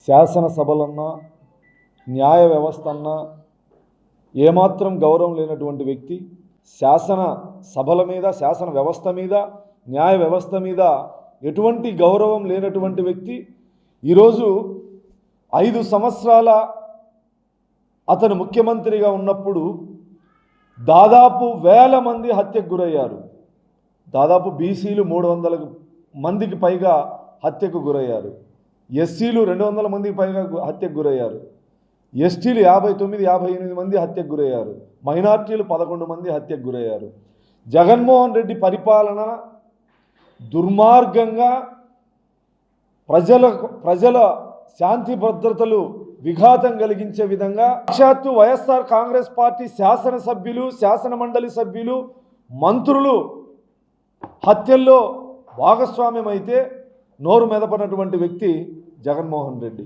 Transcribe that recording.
శాసనసభలన్నా న్యాయ వ్యవస్థ అన్నా ఏమాత్రం గౌరవం లేనటువంటి వ్యక్తి శాసన సభల మీద, శాసన వ్యవస్థ మీద, న్యాయ వ్యవస్థ మీద ఎటువంటి గౌరవం లేనటువంటి వ్యక్తి ఈరోజు 5 సంవత్సరాల అతను ముఖ్యమంత్రిగా ఉన్నప్పుడు దాదాపు వేల మంది హత్యకు గురయ్యారు. దాదాపు బీసీలు 300 మందికి పైగా హత్యకు గురయ్యారు. ఎస్సీలు 200 మందికి పైగా హత్యకు గురయ్యారు. ఎస్టీలు 59-58 మంది హత్యకు గురయ్యారు. మైనార్టీలు 11 మంది హత్యకు గురయ్యారు. జగన్మోహన్ రెడ్డి పరిపాలన దుర్మార్గంగా ప్రజల శాంతి భద్రతలు విఘాతం కలిగించే విధంగా సాక్షాత్తు వైఎస్ఆర్ కాంగ్రెస్ పార్టీ శాసనసభ్యులు, శాసన మండలి సభ్యులు, మంత్రులు హత్యల్లో భాగస్వామ్యం అయితే నోరు మెదపనటువంటి వ్యక్తి జగన్మోహన్ రెడ్డి.